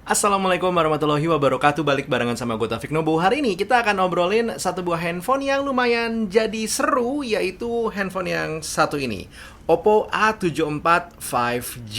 Assalamualaikum warahmatullahi wabarakatuh. Balik barengan sama gue Taufik Nubu. Hari ini kita akan obrolin satu buah handphone yang lumayan jadi seru, yaitu handphone yang satu ini, Oppo A74 5G.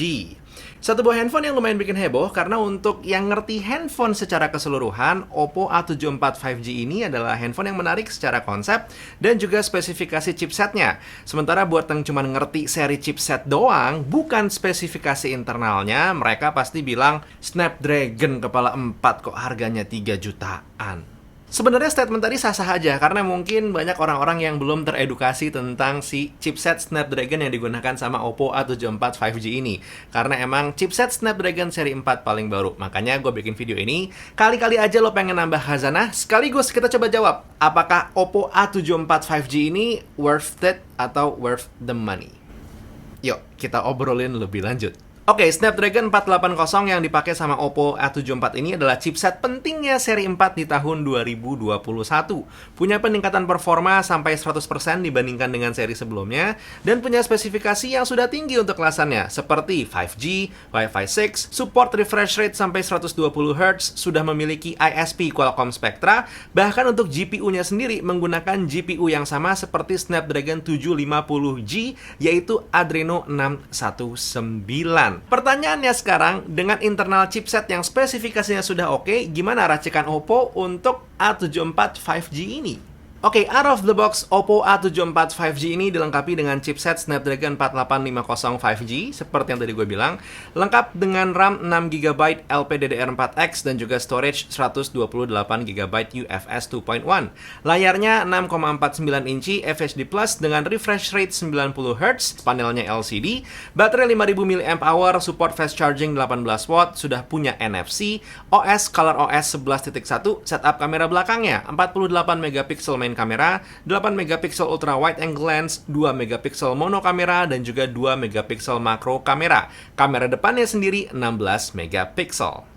Satu buah handphone yang lumayan bikin heboh karena untuk yang ngerti handphone secara keseluruhan, Oppo A74 5G ini adalah handphone yang menarik secara konsep dan juga spesifikasi chipsetnya. Sementara buat yang cuma ngerti seri chipset doang, bukan spesifikasi internalnya, mereka pasti bilang Snapdragon kepala 4 kok harganya 3 jutaan. Sebenarnya statement tadi sah-sah aja karena mungkin banyak orang-orang yang belum teredukasi tentang si chipset Snapdragon yang digunakan sama Oppo A74 5G ini. Karena emang chipset Snapdragon seri 4 paling baru. Makanya gue bikin video ini. Kali-kali aja lo pengen nambah khazanah, sekaligus kita coba jawab, apakah Oppo A74 5G ini worth it atau worth the money? Yuk, kita obrolin lebih lanjut. Oke, Snapdragon 480 yang dipakai sama Oppo A74 ini adalah chipset pentingnya seri 4 di tahun 2021. Punya peningkatan performa sampai 100% dibandingkan dengan seri sebelumnya, dan punya spesifikasi yang sudah tinggi untuk kelasannya, seperti 5G, Wi-Fi 6, support refresh rate sampai 120Hz, sudah memiliki ISP Qualcomm Spectra, bahkan untuk GPU-nya sendiri menggunakan GPU yang sama seperti Snapdragon 750G, yaitu Adreno 619. Pertanyaannya sekarang, dengan internal chipset yang spesifikasinya sudah oke, gimana racikan Oppo untuk A74 5G ini? Oke, out of the box, Oppo A74 5G ini dilengkapi dengan chipset Snapdragon 4850 5G, seperti yang tadi gue bilang, lengkap dengan RAM 6GB LPDDR4X dan juga storage 128GB UFS 2.1. Layarnya 6,49 inci FHD+ dengan refresh rate 90Hz, panelnya LCD, baterai 5000 mAh, support fast charging 18W, sudah punya NFC, OS ColorOS 11.1, setup kamera belakangnya 48MP main kamera, 8MP ultra wide angle lens, 2MP mono kamera, dan juga 2MP makro kamera. Kamera depannya sendiri 16MP.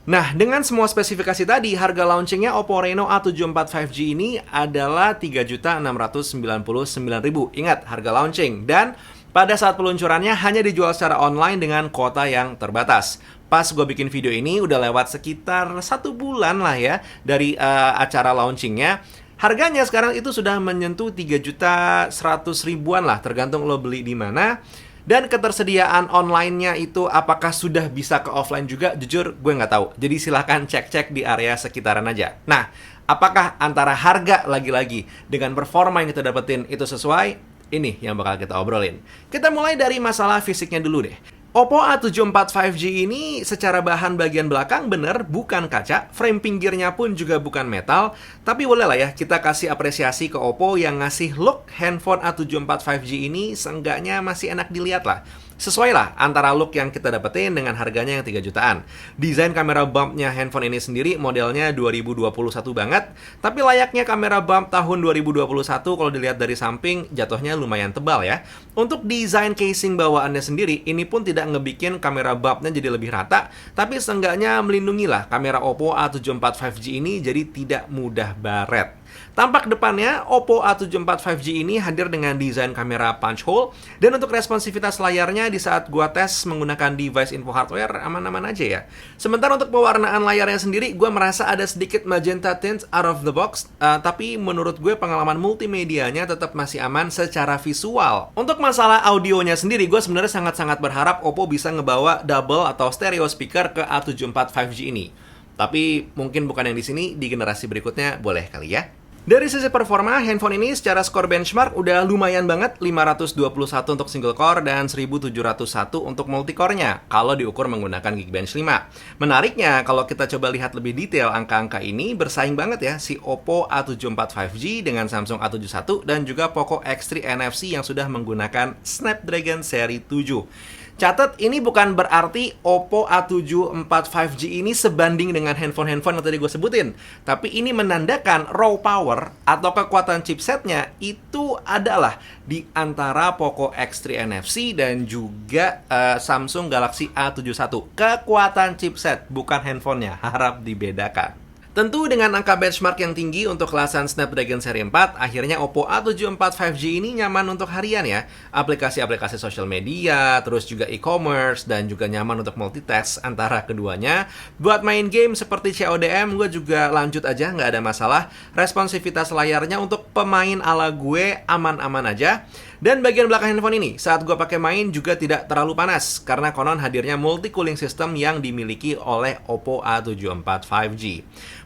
Nah, dengan semua spesifikasi tadi, harga launchingnya Oppo Reno A74 5G ini adalah 3.699.000. Ingat, harga launching. Dan pada saat peluncurannya hanya dijual secara online dengan kuota yang terbatas. Pas gue bikin video ini udah lewat sekitar 1 bulan lah ya dari acara launchingnya. Harganya sekarang itu sudah menyentuh 3.100.000-an lah, tergantung lo beli di mana. Dan ketersediaan online-nya itu apakah sudah bisa ke offline juga, jujur gue nggak tahu. Jadi silahkan cek-cek di area sekitaran aja. Nah, apakah antara harga lagi-lagi dengan performa yang kita dapetin itu sesuai? Ini yang bakal kita obrolin. Kita mulai dari masalah fisiknya dulu deh. Oppo A74 5G ini secara bahan bagian belakang bener bukan kaca, frame pinggirnya pun juga bukan metal, tapi boleh lah ya kita kasih apresiasi ke Oppo yang ngasih look handphone A74 5G ini seenggaknya masih enak dilihat lah. Sesuai lah antara look yang kita dapetin dengan harganya yang 3 jutaan. Desain kamera bumpnya handphone ini sendiri modelnya 2021 banget, tapi layaknya kamera bump tahun 2021 kalau dilihat dari samping jatuhnya lumayan tebal ya. Untuk desain casing bawaannya sendiri, ini pun tidak ngebikin kamera bumpnya jadi lebih rata, tapi seenggaknya melindungi lah kamera Oppo A74 5G ini jadi tidak mudah baret. Tampak depannya, Oppo A74 5G ini hadir dengan desain kamera punch hole, dan untuk responsivitas layarnya di saat gua tes menggunakan device info hardware aman-aman aja ya. Sementara untuk pewarnaan layarnya sendiri, gua merasa ada sedikit magenta tint out of the box, tapi menurut gue pengalaman multimedianya tetap masih aman secara visual. Untuk masalah audionya sendiri, gue sebenarnya sangat-sangat berharap Oppo bisa ngebawa double atau stereo speaker ke A74 5G ini. Tapi mungkin bukan yang di sini, di generasi berikutnya boleh kali ya. Dari sisi performa, handphone ini secara skor benchmark udah lumayan banget, 521 untuk single core dan 1701 untuk multicore-nya kalau diukur menggunakan Geekbench 5. Menariknya, kalau kita coba lihat lebih detail angka-angka ini, bersaing banget ya si Oppo A74 5G dengan Samsung A71 dan juga Poco X3 NFC yang sudah menggunakan Snapdragon seri 7. Catat, ini bukan berarti Oppo A74 5G ini sebanding dengan handphone-handphone yang tadi gue sebutin. Tapi ini menandakan raw power atau kekuatan chipsetnya itu adalah di antara Poco X3 NFC dan juga Samsung Galaxy A71. Kekuatan chipset, bukan handphonenya, harap dibedakan. Tentu dengan angka benchmark yang tinggi untuk kelasan Snapdragon seri 4, akhirnya Oppo A74 5G ini nyaman untuk harian ya. Aplikasi-aplikasi sosial media, terus juga e-commerce, dan juga nyaman untuk multitask antara keduanya. Buat main game seperti CODM, gue juga lanjut aja, nggak ada masalah. Responsivitas layarnya untuk pemain ala gue aman-aman aja. Dan bagian belakang handphone ini, saat gue pakai main juga tidak terlalu panas, karena konon hadirnya multi cooling system yang dimiliki oleh Oppo A74 5G.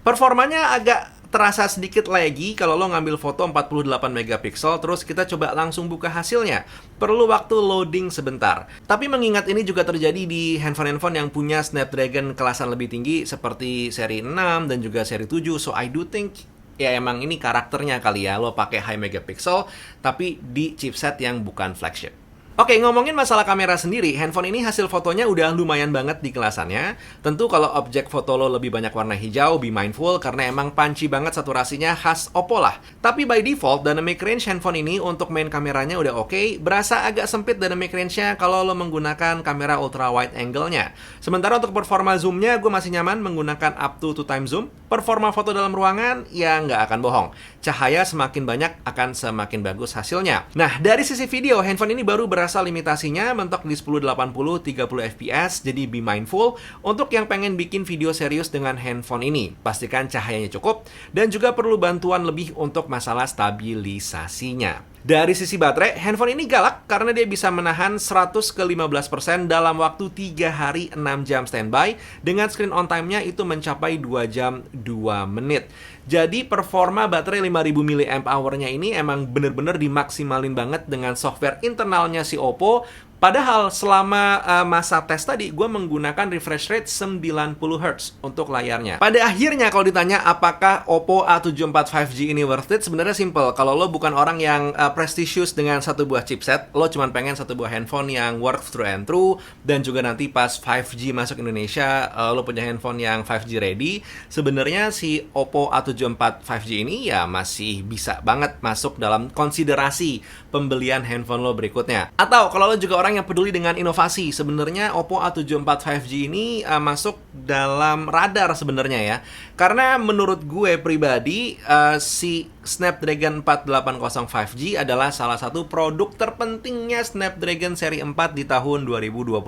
Performanya agak terasa sedikit laggy kalau lo ngambil foto 48 megapiksel, terus kita coba langsung buka hasilnya. Perlu waktu loading sebentar. Tapi mengingat ini juga terjadi di handphone-handphone yang punya Snapdragon kelasan lebih tinggi seperti seri 6 dan juga seri 7, so I do think ya emang ini karakternya kali ya, lo pakai high megapixel tapi di chipset yang bukan flagship. Oke, ngomongin masalah kamera sendiri, handphone ini hasil fotonya udah lumayan banget di kelasannya. Tentu kalau objek foto lo lebih banyak warna hijau, be mindful karena emang punchy banget saturasinya khas Oppo lah. Tapi by default, dynamic range handphone ini untuk main kameranya udah oke, berasa agak sempit dynamic range-nya kalau lo menggunakan kamera ultra wide angle-nya. Sementara untuk performa zoom-nya, gue masih nyaman menggunakan up to 2 times zoom. Performa foto dalam ruangan, ya nggak akan bohong. Cahaya semakin banyak akan semakin bagus hasilnya. Nah, dari sisi video, handphone ini baru berasa limitasinya mentok di 1080 30 fps, jadi be mindful untuk yang pengen bikin video serius dengan handphone ini. Pastikan cahayanya cukup dan juga perlu bantuan lebih untuk masalah stabilisasinya. Dari sisi baterai, handphone ini galak karena dia bisa menahan 100 ke 15% dalam waktu 3 hari 6 jam standby, dengan screen on time-nya itu mencapai 2 jam 2 menit. Jadi performa baterai 5000 mAh-nya ini emang bener-bener dimaksimalin banget dengan software internalnya si Oppo. Padahal selama masa tes tadi, gue menggunakan refresh rate 90Hz untuk layarnya. Pada akhirnya kalau ditanya apakah Oppo A74 5G ini worth it, sebenarnya simple. Kalau lo bukan orang yang prestisius dengan satu buah chipset, lo cuma pengen satu buah handphone yang work through and through, dan juga nanti pas 5G masuk Indonesia, lo punya handphone yang 5G ready, sebenarnya si Oppo A74 5G ini ya masih bisa banget masuk dalam konsiderasi pembelian handphone lo berikutnya. Atau kalau lo juga orang yang peduli dengan inovasi, sebenarnya Oppo A74 5G ini masuk dalam radar sebenarnya ya. Karena menurut gue pribadi, si Snapdragon 480 5G adalah salah satu produk terpentingnya Snapdragon seri 4 di tahun 2021.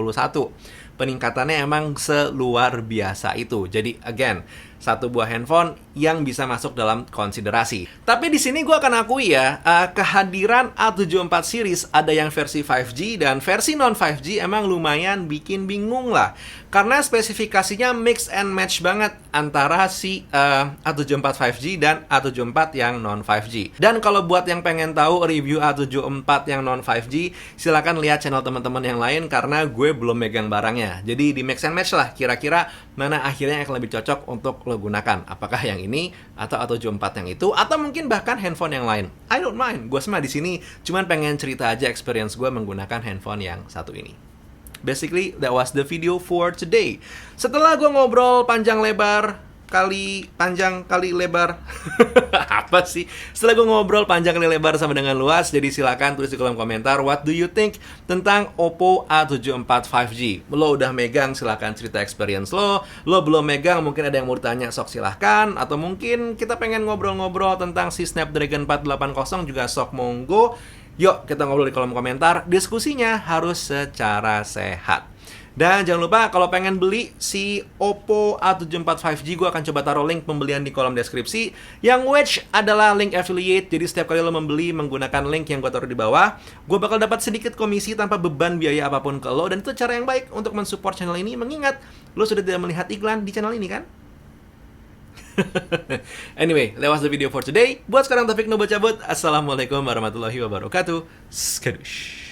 Peningkatannya emang seluar biasa itu. Jadi again, satu buah handphone yang bisa masuk dalam konsiderasi. Tapi di sini gue akan akui ya, kehadiran A74 series ada yang versi 5G dan versi non 5G emang lumayan bikin bingung lah. Karena spesifikasinya mix and match banget antara si A74 5G dan A74 yang non 5G. Dan kalau buat yang pengen tahu review A74 yang non 5G, silakan lihat channel teman-teman yang lain karena gue belum megang barangnya. Jadi di mix and match lah, kira-kira mana akhirnya yang lebih cocok untuk lo gunakan. Apakah yang ini atau A74 yang itu, atau mungkin bahkan handphone yang lain. I don't mind. Gue semua di sini cuman pengen cerita aja experience gue menggunakan handphone yang satu ini. Basically, that was the video for today. Setelah gue ngobrol panjang lebar kali lebar apa sih? Setelah gue ngobrol panjang kali lebar sama dengan luas, jadi silakan tulis di kolom komentar what do you think tentang Oppo A74 5G. Lo udah megang, silakan cerita experience lo. Lo belum megang, mungkin ada yang mau ditanya, sok silahkan. Atau mungkin kita pengen ngobrol-ngobrol tentang si Snapdragon 480 juga, sok monggo. Yuk kita ngobrol di kolom komentar. Diskusinya harus secara sehat. Dan jangan lupa kalau pengen beli si Oppo A74 5G, gue akan coba taruh link pembelian di kolom deskripsi. Yang which adalah link affiliate. Jadi setiap kali lo membeli menggunakan link yang gue taruh di bawah, gue bakal dapat sedikit komisi tanpa beban biaya apapun ke lo. Dan itu cara yang baik untuk mensupport channel ini. Mengingat lo sudah tidak melihat iklan di channel ini kan? Anyway, that was the video for today. Buat sekarang Taufik Nobo cabut. Assalamualaikum warahmatullahi wabarakatuh. Skadush.